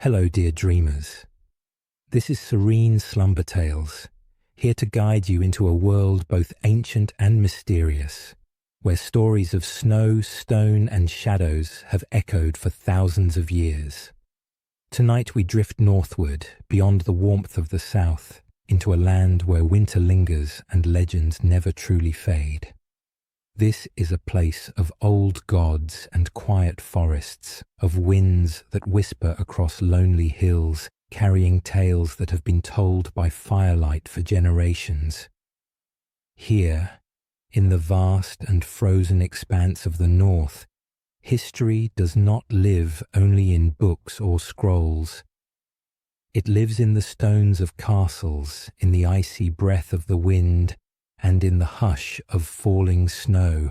Hello, dear dreamers. This is Serene Slumber Tales, here to guide you into a world both ancient and mysterious, where stories of snow, stone, and shadows have echoed for thousands of years. Tonight we drift northward, beyond the warmth of the south, into a land where winter lingers and legends never truly fade. This is a place of old gods and quiet forests, of winds that whisper across lonely hills, carrying tales that have been told by firelight for generations. Here, in the vast and frozen expanse of the north, history does not live only in books or scrolls. It lives in the stones of castles, in the icy breath of the wind, and in the hush of falling snow.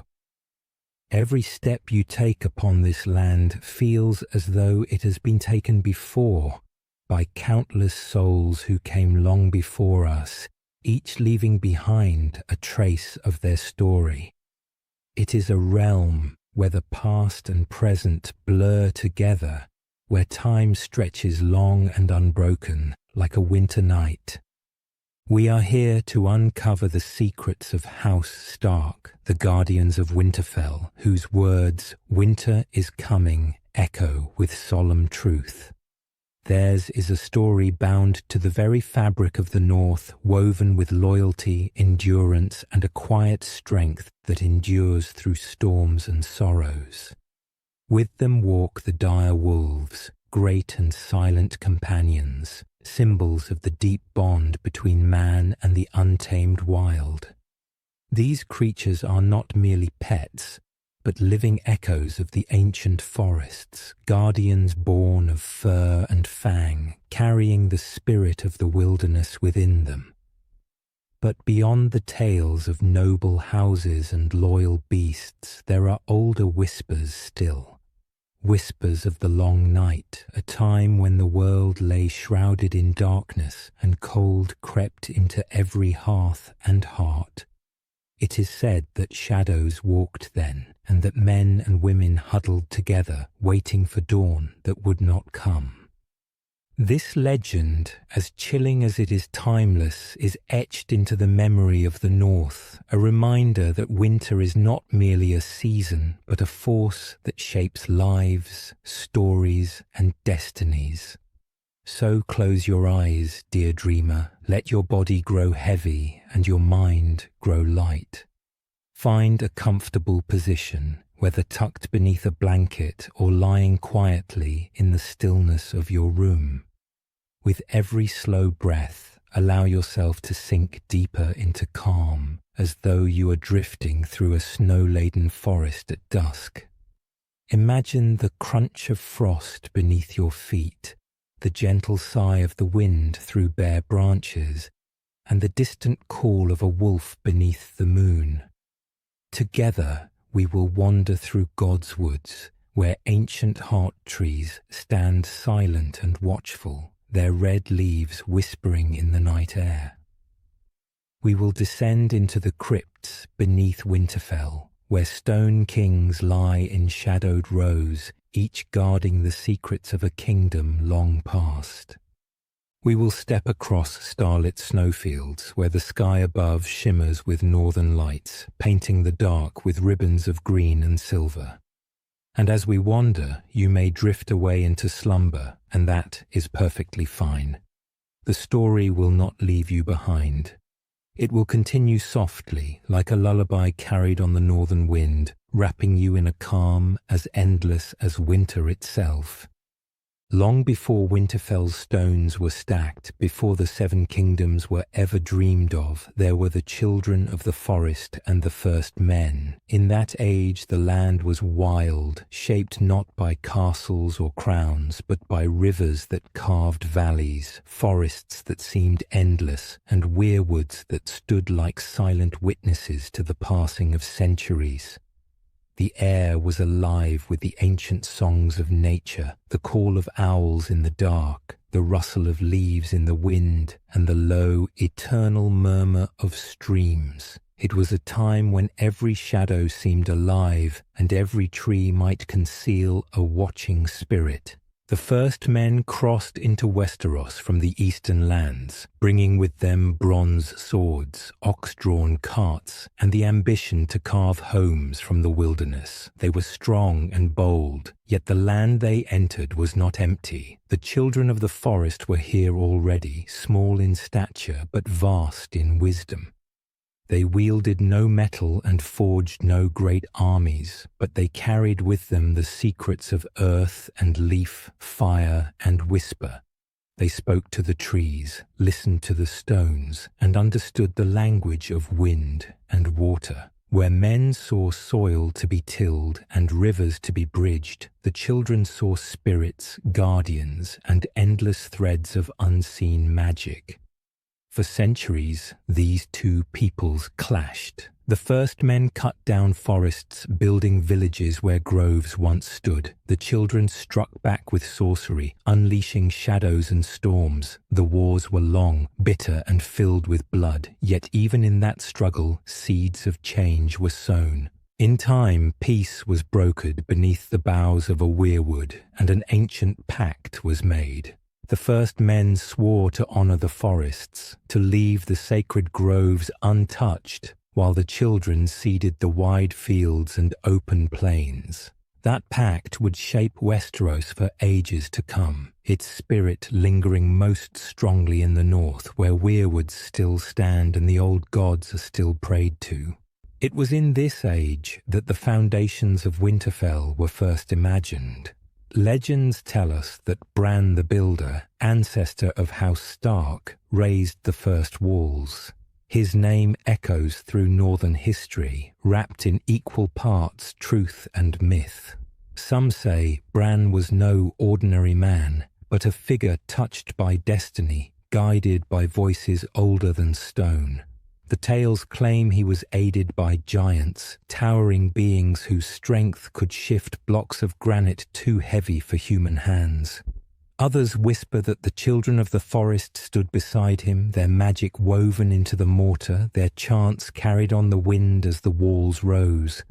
Every step you take upon this land feels as though it has been taken before, by countless souls who came long before us, each leaving behind a trace of their story. It is a realm where the past and present blur together, where time stretches long and unbroken like a winter night. We are here to uncover the secrets of House Stark, the guardians of Winterfell, whose words, "Winter is coming," echo with solemn truth. Theirs is a story bound to the very fabric of the North, woven with loyalty, endurance, and a quiet strength that endures through storms and sorrows. With them walk the Direwolves, great and silent companions, symbols of the deep bond between man and the untamed wild. These creatures are not merely pets, but living echoes of the ancient forests, guardians born of fur and fang, carrying the spirit of the wilderness within them. But beyond the tales of noble houses and loyal beasts, there are older whispers still. Whispers of the long night, a time when the world lay shrouded in darkness and cold crept into every hearth and heart. It is said that shadows walked then, and that men and women huddled together, waiting for dawn that would not come. This legend, as chilling as it is timeless, is etched into the memory of the North, a reminder that winter is not merely a season, but a force that shapes lives, stories, and destinies. So close your eyes, dear dreamer, let your body grow heavy and your mind grow light. Find a comfortable position, whether tucked beneath a blanket or lying quietly in the stillness of your room. With every slow breath, allow yourself to sink deeper into calm, as though you are drifting through a snow-laden forest at dusk. Imagine the crunch of frost beneath your feet, the gentle sigh of the wind through bare branches, and the distant call of a wolf beneath the moon. Together we will wander through God's woods, where ancient heart trees stand silent and watchful, their red leaves whispering in the night air. We will descend into the crypts beneath Winterfell, where stone kings lie in shadowed rows, each guarding the secrets of a kingdom long past. We will step across starlit snowfields, where the sky above shimmers with northern lights, painting the dark with ribbons of green and silver. And as we wander, you may drift away into slumber, and that is perfectly fine. The story will not leave you behind. It will continue softly, like a lullaby carried on the northern wind, wrapping you in a calm as endless as winter itself. Long before Winterfell's stones were stacked, before the Seven Kingdoms were ever dreamed of, there were the children of the forest and the first men. In that age the land was wild, shaped not by castles or crowns, but by rivers that carved valleys, forests that seemed endless, and weirwoods that stood like silent witnesses to the passing of centuries. The air was alive with the ancient songs of nature, the call of owls in the dark, the rustle of leaves in the wind, and the low, eternal murmur of streams. It was a time when every shadow seemed alive, and every tree might conceal a watching spirit. The first men crossed into Westeros from the eastern lands, bringing with them bronze swords, ox-drawn carts, and the ambition to carve homes from the wilderness. They were strong and bold, yet the land they entered was not empty. The children of the forest were here already, small in stature but vast in wisdom. They wielded no metal and forged no great armies, but they carried with them the secrets of earth and leaf, fire and whisper. They spoke to the trees, listened to the stones, and understood the language of wind and water. Where men saw soil to be tilled and rivers to be bridged, the children saw spirits, guardians, and endless threads of unseen magic. For centuries, these two peoples clashed. The first men cut down forests, building villages where groves once stood. The children struck back with sorcery, unleashing shadows and storms. The wars were long, bitter, and filled with blood. Yet even in that struggle, seeds of change were sown. In time, peace was brokered beneath the boughs of a weirwood, and an ancient pact was made. The first men swore to honor the forests, to leave the sacred groves untouched, while the children seeded the wide fields and open plains. That pact would shape Westeros for ages to come, its spirit lingering most strongly in the north, where weirwoods still stand and the old gods are still prayed to. It was in this age that the foundations of Winterfell were first imagined. Legends tell us that Bran the Builder, ancestor of House Stark, raised the first walls. His name echoes through northern history, wrapped in equal parts truth and myth. Some say Bran was no ordinary man, but a figure touched by destiny, guided by voices older than stone. The tales claim he was aided by giants, towering beings whose strength could shift blocks of granite too heavy for human hands. Others whisper that the children of the forest stood beside him, their magic woven into the mortar, their chants carried on the wind as the walls rose.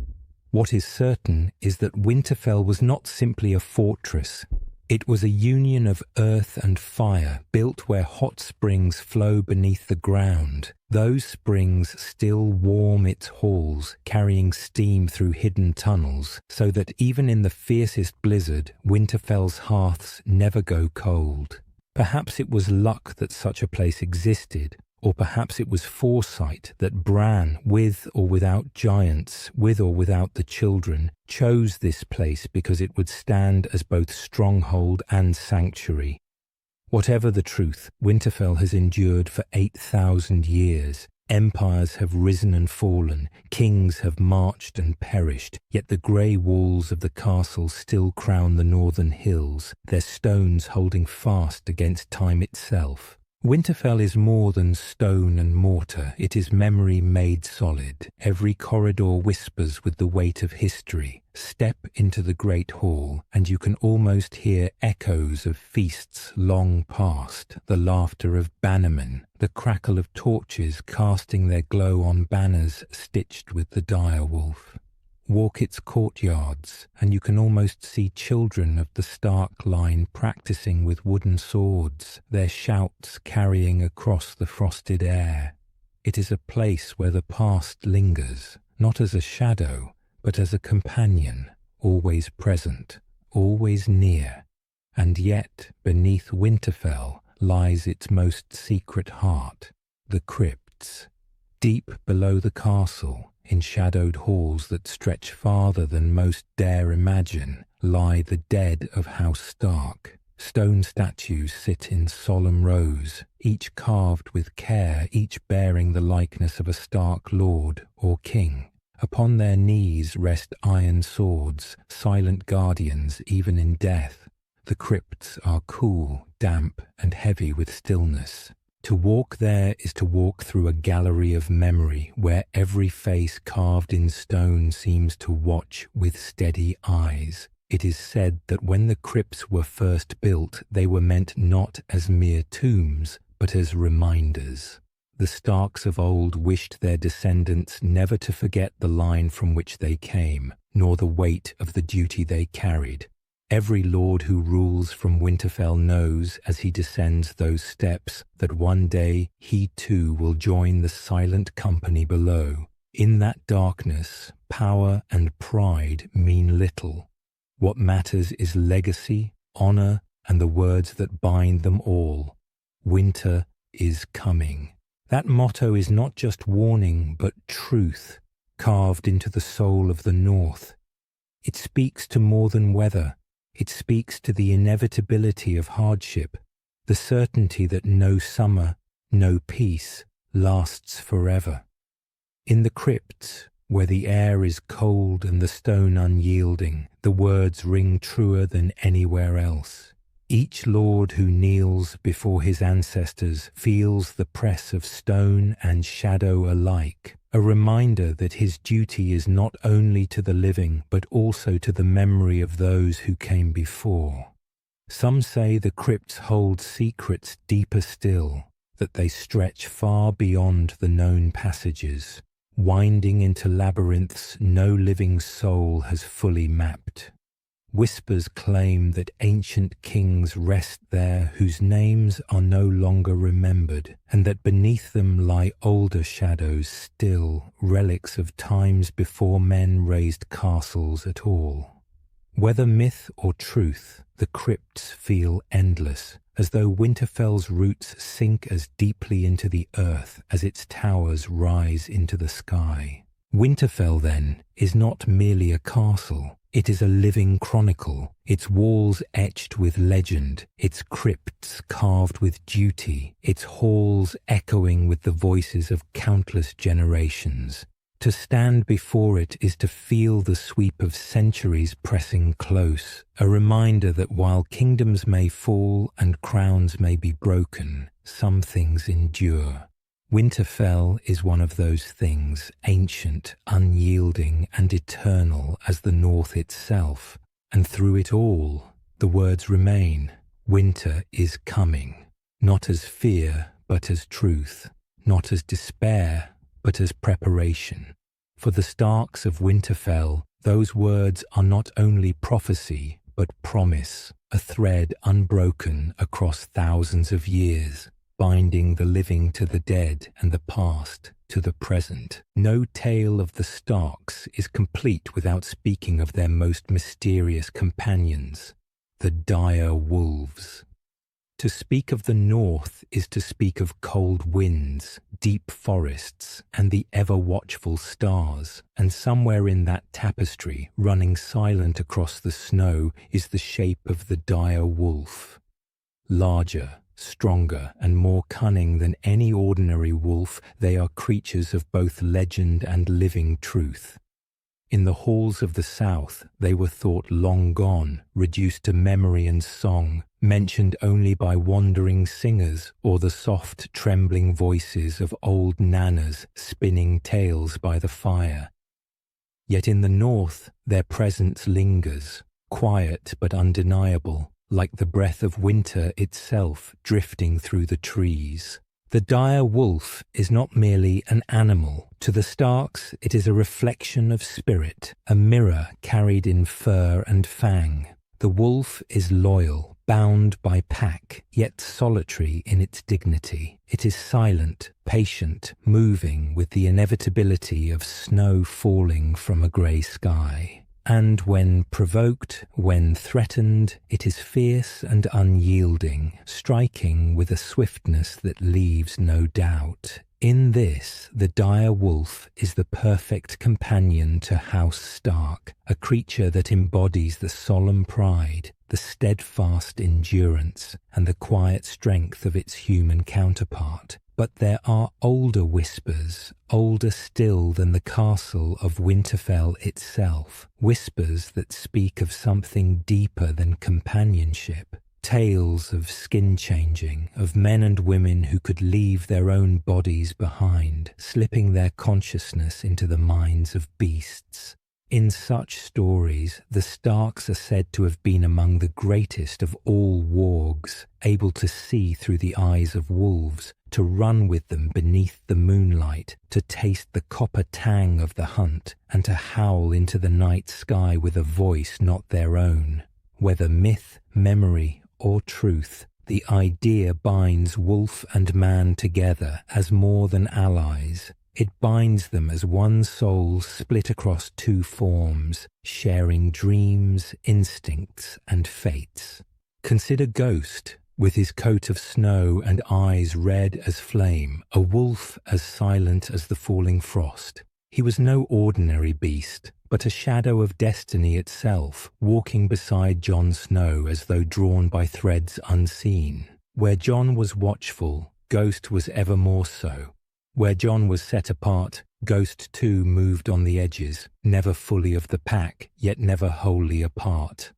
What is certain is that Winterfell was not simply a fortress. It was a union of earth and fire, built where hot springs flow beneath the ground. Those springs still warm its halls, carrying steam through hidden tunnels, so that even in the fiercest blizzard, Winterfell's hearths never go cold. Perhaps it was luck that such a place existed, or perhaps it was foresight that Bran, with or without giants, with or without the children, chose this place because it would stand as both stronghold and sanctuary. Whatever the truth, Winterfell has endured for 8,000 years. Empires have risen and fallen, kings have marched and perished, yet the grey walls of the castle still crown the northern hills, their stones holding fast against time itself. Winterfell is more than stone and mortar, it is memory made solid. Every corridor whispers with the weight of history. Step into the great hall, and you can almost hear echoes of feasts long past, the laughter of bannermen, the crackle of torches casting their glow on banners stitched with the direwolf. Walk its courtyards, and you can almost see children of the Stark line practicing with wooden swords, their shouts carrying across the frosted air. It is a place where the past lingers, not as a shadow, but as a companion, always present, always near. And yet, beneath Winterfell lies its most secret heart, the crypts. Deep below the castle, in shadowed halls that stretch farther than most dare imagine, lie the dead of House Stark. Stone statues sit in solemn rows, each carved with care, each bearing the likeness of a Stark lord or king. Upon their knees rest iron swords, silent guardians even in death. The crypts are cool, damp, and heavy with stillness. To walk there is to walk through a gallery of memory where every face carved in stone seems to watch with steady eyes. It is said that when the crypts were first built, they were meant not as mere tombs, but as reminders. The Starks of old wished their descendants never to forget the line from which they came, nor the weight of the duty they carried. Every lord who rules from Winterfell knows as he descends those steps that one day he too will join the silent company below. In that darkness, power and pride mean little. What matters is legacy, honor, and the words that bind them all. Winter is coming. That motto is not just warning, but truth, carved into the soul of the North. It speaks to more than weather. It speaks to the inevitability of hardship, the certainty that no summer, no peace, lasts forever. In the crypts, where the air is cold and the stone unyielding, the words ring truer than anywhere else. Each lord who kneels before his ancestors feels the press of stone and shadow alike, a reminder that his duty is not only to the living but also to the memory of those who came before. Some say the crypts hold secrets deeper still, that they stretch far beyond the known passages, winding into labyrinths no living soul has fully mapped. Whispers claim that ancient kings rest there whose names are no longer remembered, and that beneath them lie older shadows still, relics of times before men raised castles at all. Whether myth or truth, the crypts feel endless, as though Winterfell's roots sink as deeply into the earth as its towers rise into the sky. Winterfell, then, is not merely a castle. It is a living chronicle, its walls etched with legend, its crypts carved with duty, its halls echoing with the voices of countless generations. To stand before it is to feel the sweep of centuries pressing close, a reminder that while kingdoms may fall and crowns may be broken, some things endure. Winterfell is one of those things, ancient, unyielding, and eternal as the North itself, and through it all, the words remain, winter is coming, not as fear, but as truth, not as despair, but as preparation. For the Starks of Winterfell, those words are not only prophecy, but promise, a thread unbroken across thousands of years, binding the living to the dead and the past to the present. No tale of the Starks is complete without speaking of their most mysterious companions, the Direwolves. To speak of the North is to speak of cold winds, deep forests, and the ever-watchful stars, and somewhere in that tapestry, running silent across the snow, is the shape of the dire wolf. Larger, stronger, and more cunning than any ordinary wolf, they are creatures of both legend and living truth. In the halls of the South, they were thought long gone, reduced to memory and song, mentioned only by wandering singers or the soft, trembling voices of old nanas spinning tales by the fire. Yet in the North, their presence lingers, quiet but undeniable, like the breath of winter itself drifting through the trees. The dire wolf is not merely an animal. To the Starks, it is a reflection of spirit, a mirror carried in fur and fang. The wolf is loyal, bound by pack, yet solitary in its dignity. It is silent, patient, moving with the inevitability of snow falling from a grey sky. And when provoked, when threatened, it is fierce and unyielding, striking with a swiftness that leaves no doubt. In this, the dire wolf is the perfect companion to House Stark, a creature that embodies the solemn pride, the steadfast endurance, and the quiet strength of its human counterpart. But there are older whispers, older still than the castle of Winterfell itself, whispers that speak of something deeper than companionship, tales of skin-changing, of men and women who could leave their own bodies behind, slipping their consciousness into the minds of beasts. In such stories, the Starks are said to have been among the greatest of all wargs, able to see through the eyes of wolves, to run with them beneath the moonlight, to taste the copper tang of the hunt, and to howl into the night sky with a voice not their own. Whether myth, memory, or truth, the idea binds wolf and man together as more than allies. It binds them as one soul split across two forms, sharing dreams, instincts, and fates. Consider Ghost, with his coat of snow and eyes red as flame, a wolf as silent as the falling frost. He was no ordinary beast, but a shadow of destiny itself, walking beside Jon Snow as though drawn by threads unseen. Where Jon was watchful, Ghost was ever more so. Where Jon was set apart, Ghost too moved on the edges, never fully of the pack, yet never wholly apart.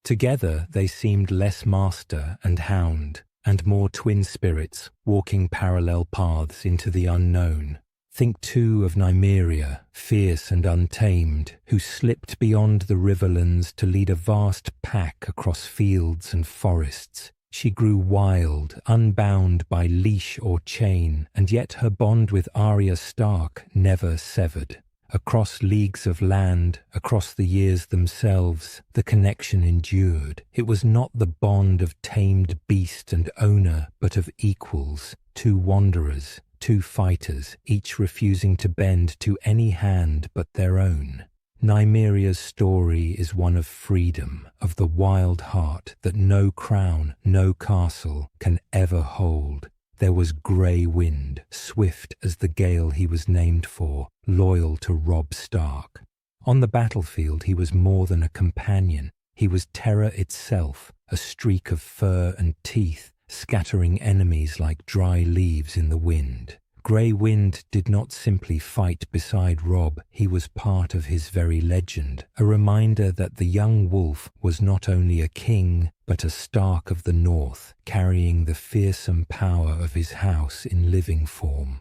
Together they seemed less master and hound, and more twin spirits, walking parallel paths into the unknown. Think too of Nymeria, fierce and untamed, who slipped beyond the riverlands to lead a vast pack across fields and forests. She grew wild, unbound by leash or chain, and yet her bond with Arya Stark never severed. Across leagues of land, across the years themselves, the connection endured. It was not the bond of tamed beast and owner, but of equals, two wanderers, two fighters, each refusing to bend to any hand but their own. Nymeria's story is one of freedom, of the wild heart that no crown, no castle can ever hold. There was Grey Wind, swift as the gale he was named for, loyal to Robb Stark. On the battlefield he was more than a companion. He was terror itself, a streak of fur and teeth, scattering enemies like dry leaves in the wind. Grey Wind did not simply fight beside Robb, he was part of his very legend, a reminder that the young wolf was not only a king, but a Stark of the North, carrying the fearsome power of his house in living form.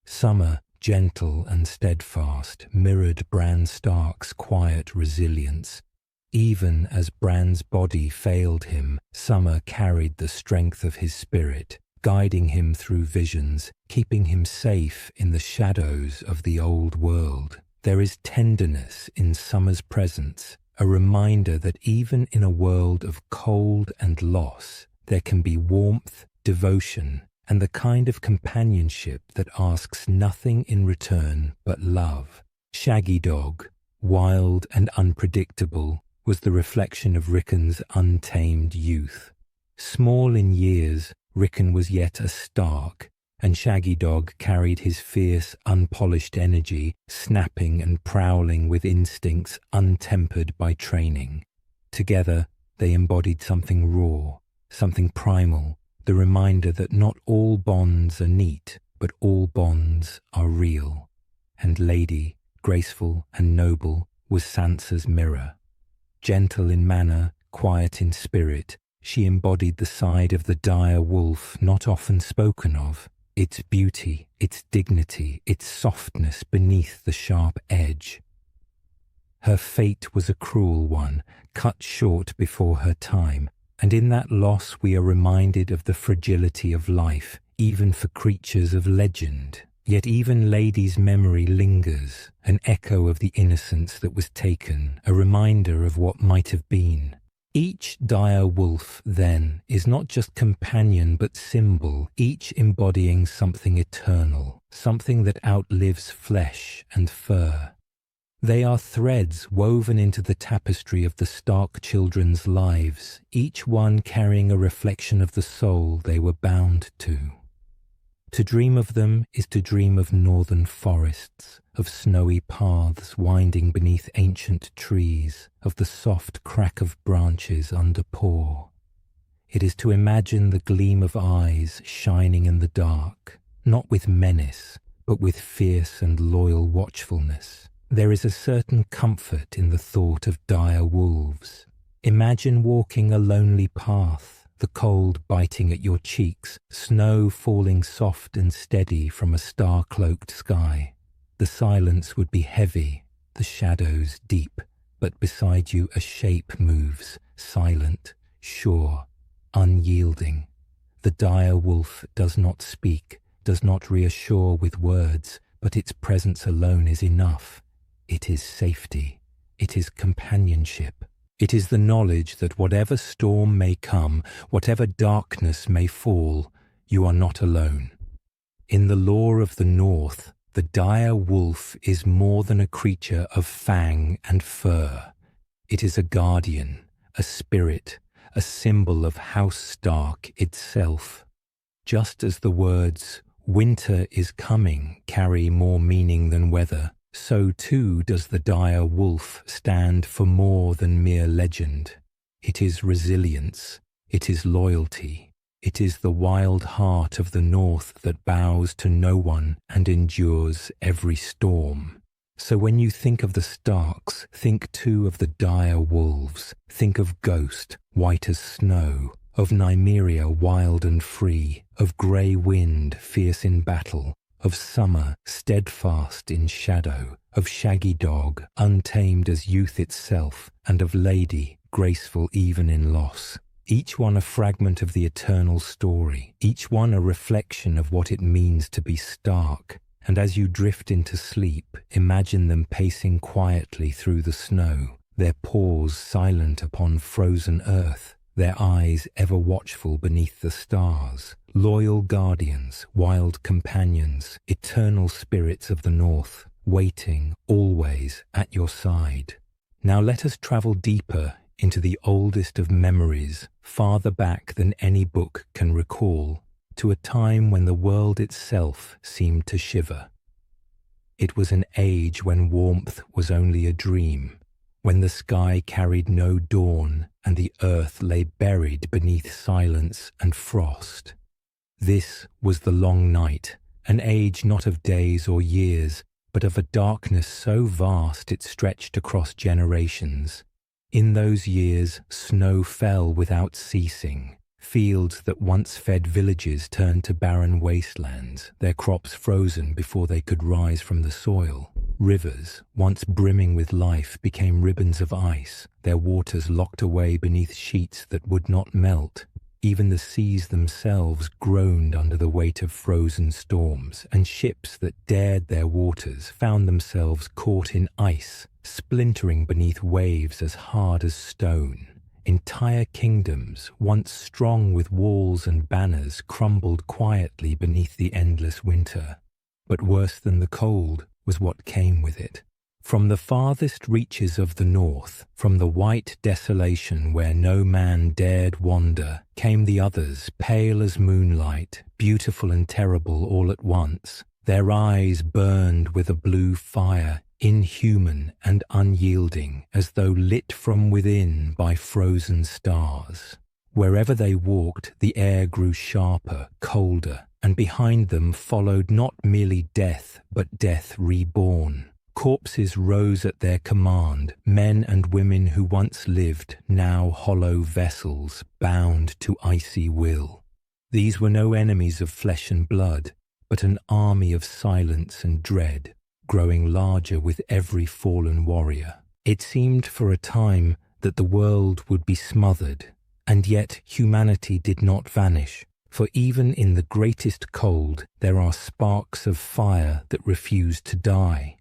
Summer, gentle and steadfast, mirrored Bran Stark's quiet resilience. Even as Bran's body failed him, Summer carried the strength of his spirit, guiding him through visions, keeping him safe in the shadows of the old world. There is tenderness in Summer's presence, a reminder that even in a world of cold and loss, there can be warmth, devotion, and the kind of companionship that asks nothing in return but love. Shaggy Dog, wild and unpredictable, was the reflection of Rickon's untamed youth. Small in years, Rickon was yet a Stark, and Shaggy Dog carried his fierce, unpolished energy, snapping and prowling with instincts untempered by training. Together, they embodied something raw, something primal, the reminder that not all bonds are neat, but all bonds are real. And Lady, graceful and noble, was Sansa's mirror. Gentle in manner, quiet in spirit, she embodied the side of the dire wolf not often spoken of, its beauty, its dignity, its softness beneath the sharp edge. Her fate was a cruel one, cut short before her time, and in that loss we are reminded of the fragility of life, even for creatures of legend. Yet even Lady's memory lingers, an echo of the innocence that was taken, a reminder of what might have been. Each dire wolf, then, is not just companion but symbol, each embodying something eternal, something that outlives flesh and fur. They are threads woven into the tapestry of the Stark children's lives, each one carrying a reflection of the soul they were bound to. To dream of them is to dream of northern forests, of snowy paths winding beneath ancient trees, of the soft crack of branches under paw. It is to imagine the gleam of eyes shining in the dark, not with menace, but with fierce and loyal watchfulness. There is a certain comfort in the thought of dire wolves. Imagine walking a lonely path, the cold biting at your cheeks, snow falling soft and steady from a star-cloaked sky. The silence would be heavy, the shadows deep, but beside you a shape moves, silent, sure, unyielding. The dire wolf does not speak, does not reassure with words, but its presence alone is enough. It is safety. It is companionship. It is the knowledge that whatever storm may come, whatever darkness may fall, you are not alone. In the lore of the North, the dire wolf is more than a creature of fang and fur. It is a guardian, a spirit, a symbol of House Stark itself. Just as the words, "winter is coming," carry more meaning than weather, so too does the dire wolf stand for more than mere legend. It is resilience, it is loyalty, it is the wild heart of the North that bows to no one and endures every storm. So when you think of the Starks, think too of the dire wolves. Think of Ghost, white as snow, of Nymeria wild and free, of grey wind fierce in battle, of Summer steadfast in shadow, of Shaggy Dog untamed as youth itself, and of Lady graceful even in loss. Each one a fragment of the eternal story, each one a reflection of what it means to be Stark. And as you drift into sleep, imagine them pacing quietly through the snow, their paws silent upon frozen earth, their eyes ever watchful beneath the stars, loyal guardians, wild companions, eternal spirits of the North, waiting always at your side. Now let us travel deeper into the oldest of memories, farther back than any book can recall, to a time when the world itself seemed to shiver. It was an age when warmth was only a dream, when the sky carried no dawn and the earth lay buried beneath silence and frost. This was the long night, an age not of days or years, but of a darkness so vast it stretched across generations. In those years, snow fell without ceasing. Fields that once fed villages turned to barren wastelands, their crops frozen before they could rise from the soil. Rivers, once brimming with life, became ribbons of ice, their waters locked away beneath sheets that would not melt. Even the seas themselves groaned under the weight of frozen storms, and ships that dared their waters found themselves caught in ice, splintering beneath waves as hard as stone. Entire kingdoms, once strong with walls and banners, crumbled quietly beneath the endless winter. But worse than the cold was what came with it. From the farthest reaches of the North, from the white desolation where no man dared wander, came the others, pale as moonlight, beautiful and terrible all at once. Their eyes burned with a blue fire, inhuman and unyielding, as though lit from within by frozen stars. Wherever they walked, the air grew sharper, colder, and behind them followed not merely death, but death reborn. Corpses rose at their command, men and women who once lived, now hollow vessels, bound to icy will. These were no enemies of flesh and blood, but an army of silence and dread, growing larger with every fallen warrior. It seemed for a time that the world would be smothered, and yet humanity did not vanish, for even in the greatest cold there are sparks of fire that refuse to die.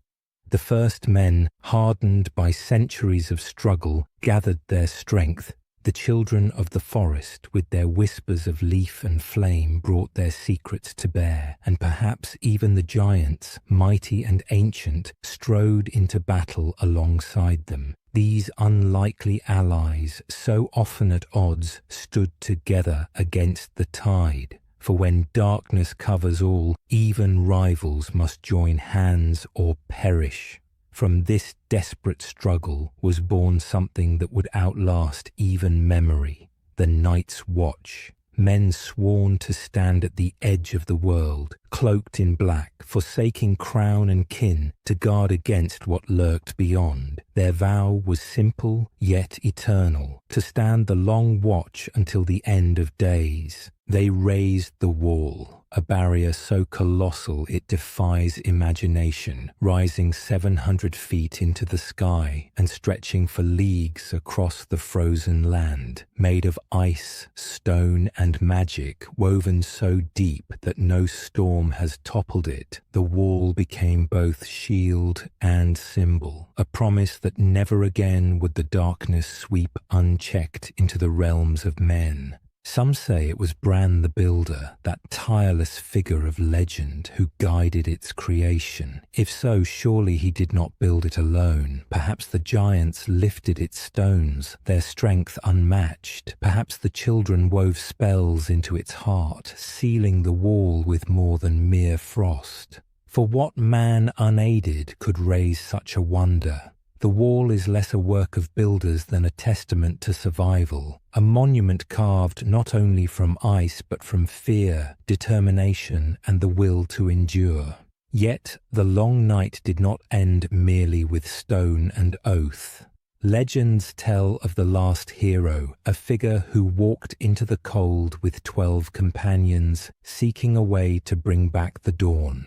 The first men, hardened by centuries of struggle, gathered their strength. The children of the forest, with their whispers of leaf and flame, brought their secrets to bear, and perhaps even the giants, mighty and ancient, strode into battle alongside them. These unlikely allies, so often at odds, stood together against the tide. For when darkness covers all, even rivals must join hands or perish. From this desperate struggle was born something that would outlast even memory, the Night's Watch. Men sworn to stand at the edge of the world, cloaked in black, forsaking crown and kin to guard against what lurked beyond. Their vow was simple yet eternal, to stand the long watch until the end of days. They raised the wall, a barrier so colossal it defies imagination, rising 700 feet into the sky and stretching for leagues across the frozen land, made of ice, stone, and magic, woven so deep that no storm has toppled it. The wall became both shield and symbol, a promise that never again would the darkness sweep unchecked into the realms of men. Some say it was Bran the Builder, that tireless figure of legend who guided its creation. If so, surely he did not build it alone. Perhaps the giants lifted its stones, their strength unmatched. Perhaps the children wove spells into its heart, sealing the wall with more than mere frost. For what man unaided could raise such a wonder? The wall is less a work of builders than a testament to survival, a monument carved not only from ice but from fear, determination, and the will to endure. Yet the long night did not end merely with stone and oath. Legends tell of the last hero, a figure who walked into the cold with 12 companions, seeking a way to bring back the dawn.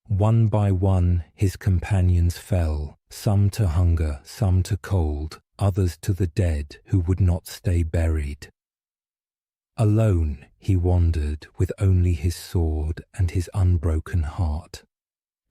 One by one his companions fell, some to hunger, some to cold, others to the dead who would not stay buried. Alone he wandered with only his sword and his unbroken heart.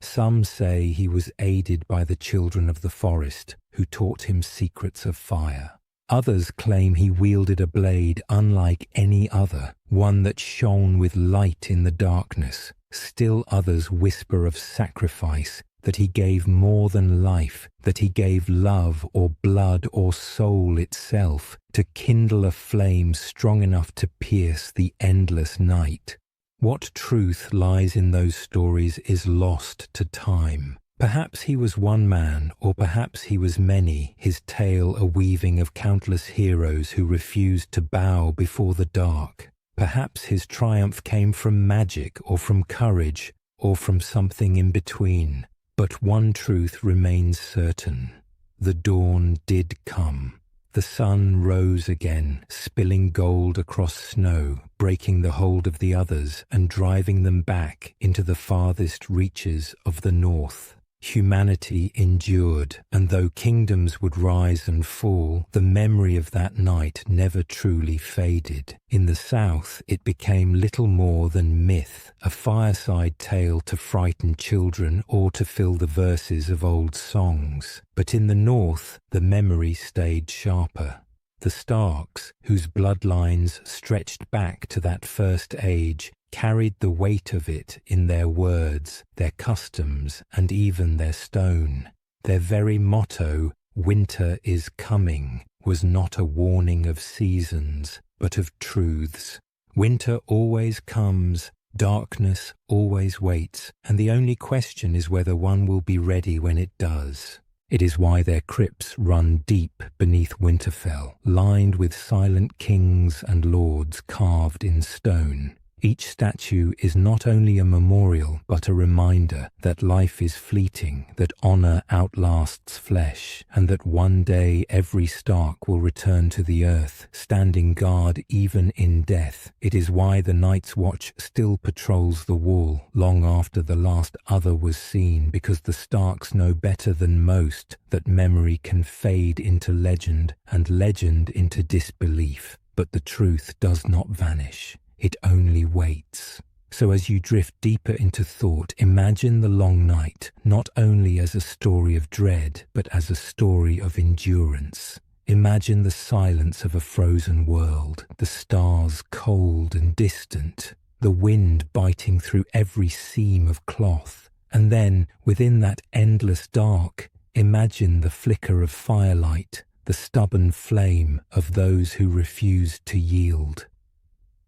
Some say he was aided by the children of the forest who taught him secrets of fire. Others claim he wielded a blade unlike any other, one that shone with light in the darkness. Still others whisper of sacrifice, that he gave more than life, that he gave love or blood or soul itself to kindle a flame strong enough to pierce the endless night. What truth lies in those stories is lost to time. Perhaps he was one man, or perhaps he was many, his tale a weaving of countless heroes who refused to bow before the dark. Perhaps his triumph came from magic, or from courage, or from something in between. But one truth remains certain. The dawn did come. The sun rose again, spilling gold across snow, breaking the hold of the others and driving them back into the farthest reaches of the north. Humanity endured, and though kingdoms would rise and fall, the memory of that night never truly faded. In the south, it became little more than myth, a fireside tale to frighten children or to fill the verses of old songs. But in the north, the memory stayed sharper. The Starks, whose bloodlines stretched back to that first age, carried the weight of it in their words, their customs, and even their stone. Their very motto, "Winter is coming," was not a warning of seasons, but of truths. Winter always comes, darkness always waits, and the only question is whether one will be ready when it does. It is why their crypts run deep beneath Winterfell, lined with silent kings and lords carved in stone. Each statue is not only a memorial, but a reminder that life is fleeting, that honor outlasts flesh, and that one day every Stark will return to the earth, standing guard even in death. It is why the Night's Watch still patrols the wall, long after the last other was seen, because the Starks know better than most that memory can fade into legend, and legend into disbelief. But the truth does not vanish. It only waits. So as you drift deeper into thought, imagine the long night, not only as a story of dread, but as a story of endurance. Imagine the silence of a frozen world, the stars cold and distant, the wind biting through every seam of cloth. And then, within that endless dark, imagine the flicker of firelight, the stubborn flame of those who refused to yield.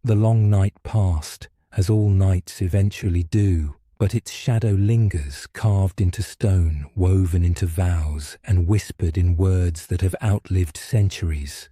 The long night passed, as all nights eventually do, but its shadow lingers, carved into stone, woven into vows, and whispered in words that have outlived centuries.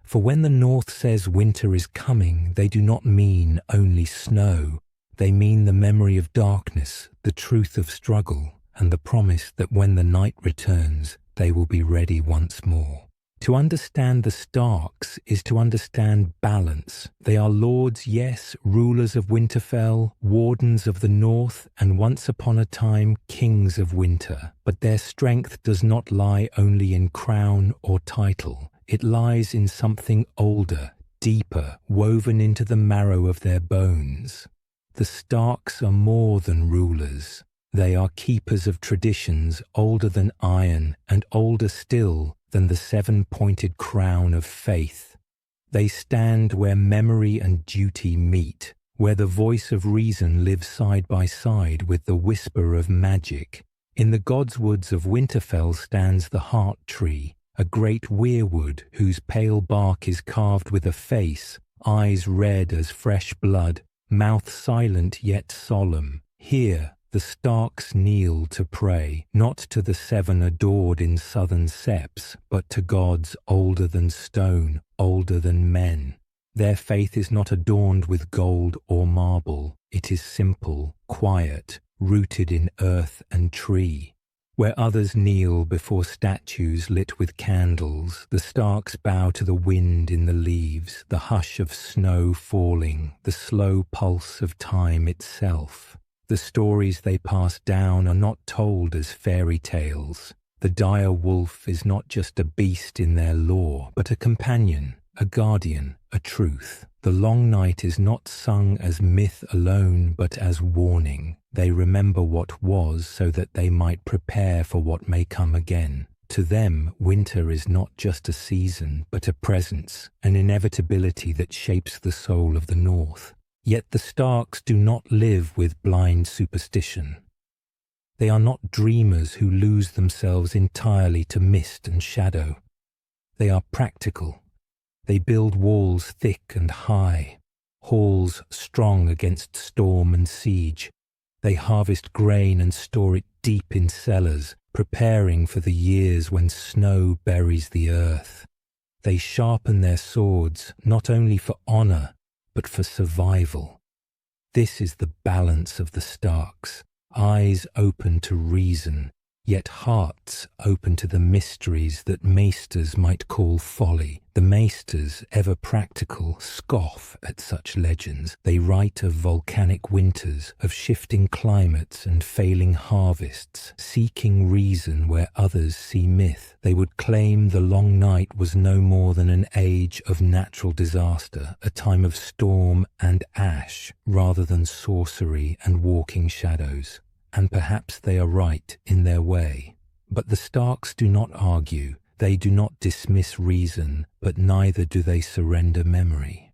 For when the North says winter is coming, they do not mean only snow. They mean the memory of darkness, the truth of struggle, and the promise that when the night returns, they will be ready once more. To understand the Starks is to understand balance. They are lords, yes, rulers of Winterfell, wardens of the north, and once upon a time kings of winter. But their strength does not lie only in crown or title. It lies in something older, deeper, woven into the marrow of their bones. The Starks are more than rulers. They are keepers of traditions older than iron and older still than the seven-pointed crown of faith. They stand where memory and duty meet, where the voice of reason lives side by side with the whisper of magic. In the godswoods of Winterfell stands the heart tree, a great weirwood whose pale bark is carved with a face, eyes red as fresh blood, mouth silent yet solemn. Here, the Starks kneel to pray, not to the seven adored in southern septs, but to gods older than stone, older than men. Their faith is not adorned with gold or marble. It is simple, quiet, rooted in earth and tree. Where others kneel before statues lit with candles, the Starks bow to the wind in the leaves, the hush of snow falling, the slow pulse of time itself. The stories they pass down are not told as fairy tales. The dire wolf is not just a beast in their lore, but a companion, a guardian, a truth. The long night is not sung as myth alone, but as warning. They remember what was so that they might prepare for what may come again. To them, winter is not just a season, but a presence, an inevitability that shapes the soul of the North. Yet the Starks do not live with blind superstition. They are not dreamers who lose themselves entirely to mist and shadow. They are practical. They build walls thick and high, halls strong against storm and siege. They harvest grain and store it deep in cellars, preparing for the years when snow buries the earth. They sharpen their swords not only for honor, but for survival. This is the balance of the Starks, eyes open to reason, yet hearts open to the mysteries that maesters might call folly. The maesters, ever practical, scoff at such legends. They write of volcanic winters, of shifting climates and failing harvests, seeking reason where others see myth. They would claim the long night was no more than an age of natural disaster, a time of storm and ash, rather than sorcery and walking shadows. And perhaps they are right in their way. But the Starks do not argue. They do not dismiss reason, but neither do they surrender memory.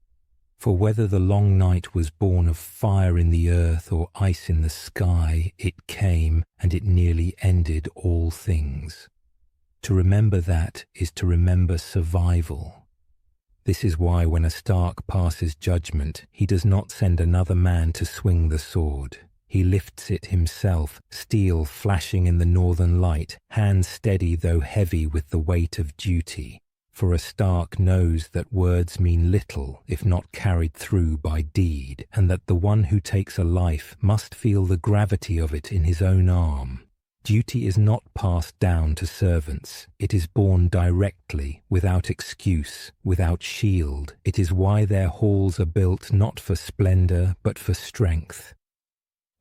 For whether the long night was born of fire in the earth or ice in the sky, it came, and it nearly ended all things. To remember that is to remember survival. This is why when a Stark passes judgment, he does not send another man to swing the sword. He lifts it himself, steel flashing in the northern light, hands steady though heavy with the weight of duty. For a Stark knows that words mean little if not carried through by deed, and that the one who takes a life must feel the gravity of it in his own arm. Duty is not passed down to servants. It is borne directly, without excuse, without shield. It is why their halls are built not for splendor, but for strength.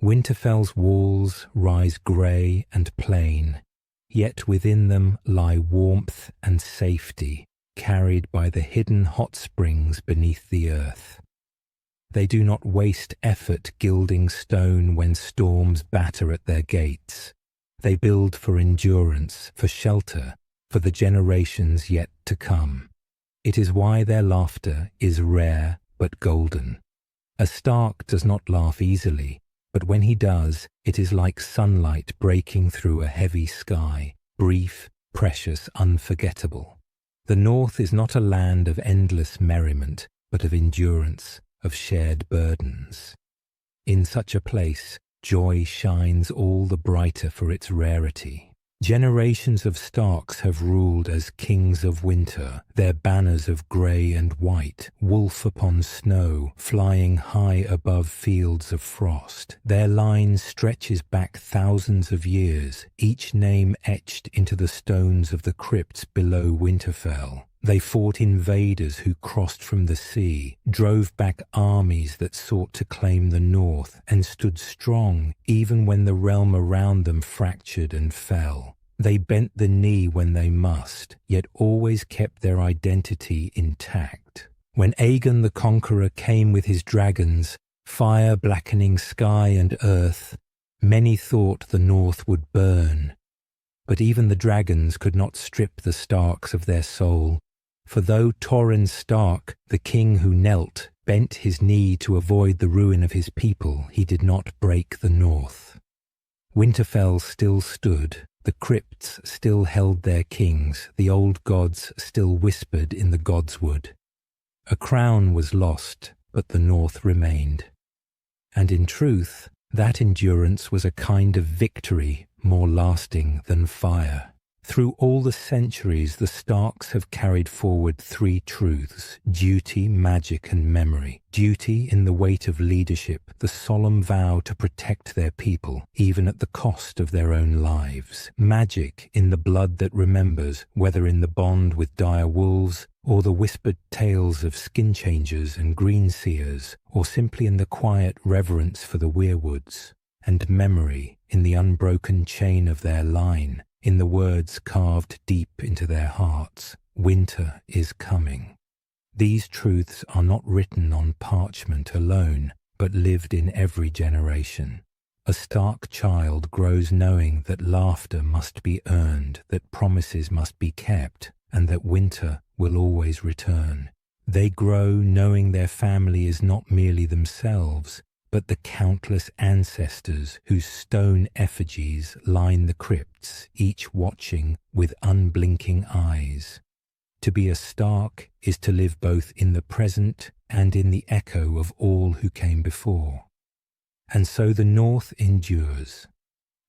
Winterfell's walls rise grey and plain, yet within them lie warmth and safety, carried by the hidden hot springs beneath the earth. They do not waste effort gilding stone when storms batter at their gates. They build for endurance, for shelter, for the generations yet to come. It is why their laughter is rare but golden. A Stark does not laugh easily, but when he does, it is like sunlight breaking through a heavy sky, brief, precious, unforgettable. The North is not a land of endless merriment, but of endurance, of shared burdens. In such a place, joy shines all the brighter for its rarity. Generations of Starks have ruled as kings of winter, their banners of grey and white, wolf upon snow, flying high above fields of frost. Their line stretches back thousands of years, each name etched into the stones of the crypts below Winterfell. They fought invaders who crossed from the sea, drove back armies that sought to claim the north, and stood strong even when the realm around them fractured and fell. They bent the knee when they must, yet always kept their identity intact. When Aegon the Conqueror came with his dragons, fire blackening sky and earth, many thought the north would burn. But even the dragons could not strip the Starks of their soul, for though Torrhen Stark, the king who knelt, bent his knee to avoid the ruin of his people, he did not break the north. Winterfell still stood. The crypts still held their kings, the old gods still whispered in the godswood. A crown was lost, but the north remained. And in truth, that endurance was a kind of victory more lasting than fire. Through all the centuries, the Starks have carried forward three truths: duty, magic, and memory. Duty in the weight of leadership, the solemn vow to protect their people, even at the cost of their own lives. Magic in the blood that remembers, whether in the bond with direwolves, or the whispered tales of skin changers and green seers, or simply in the quiet reverence for the weirwoods. And memory in the unbroken chain of their line, in the words carved deep into their hearts: winter is coming. These truths are not written on parchment alone, but lived in every generation. A Stark child grows knowing that laughter must be earned, that promises must be kept, and that winter will always return. They grow knowing their family is not merely themselves, but the countless ancestors whose stone effigies line the crypts, each watching with unblinking eyes. To be a Stark is to live both in the present and in the echo of all who came before. And so the North endures,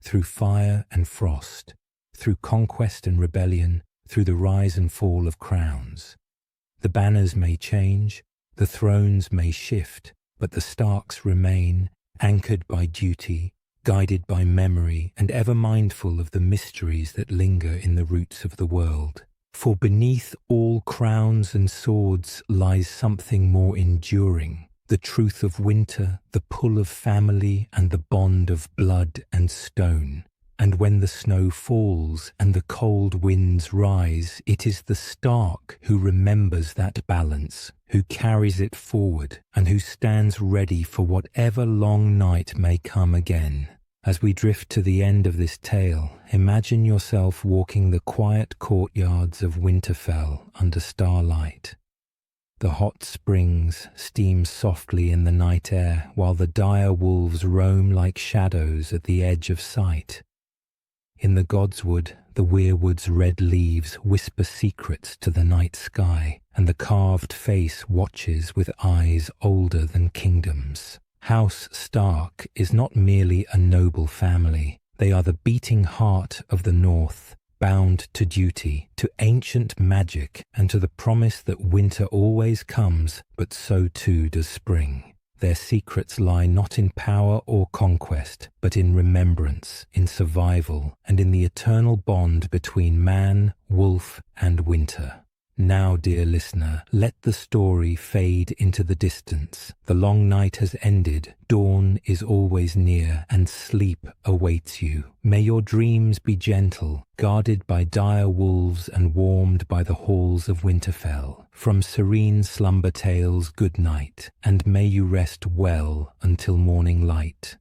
through fire and frost, through conquest and rebellion, through the rise and fall of crowns. The banners may change, the thrones may shift, but the Starks remain, anchored by duty, guided by memory, and ever mindful of the mysteries that linger in the roots of the world. For beneath all crowns and swords lies something more enduring, the truth of winter, the pull of family, and the bond of blood and stone. And when the snow falls and the cold winds rise, it is the Stark who remembers that balance, who carries it forward, and who stands ready for whatever long night may come again. As we drift to the end of this tale, imagine yourself walking the quiet courtyards of Winterfell under starlight. The hot springs steam softly in the night air, while the dire wolves roam like shadows at the edge of sight. In the godswood, the weirwood's red leaves whisper secrets to the night sky, and the carved face watches with eyes older than kingdoms. House Stark is not merely a noble family. They are the beating heart of the North, bound to duty, to ancient magic, and to the promise that winter always comes, but so too does spring. Their secrets lie not in power or conquest, but in remembrance, in survival, and in the eternal bond between man, wolf, and winter. Now, dear listener, let the story fade into the distance. The long night has ended, dawn is always near, and sleep awaits you. May your dreams be gentle, guarded by dire wolves and warmed by the halls of Winterfell. From serene slumber tales, good night, and may you rest well until morning light.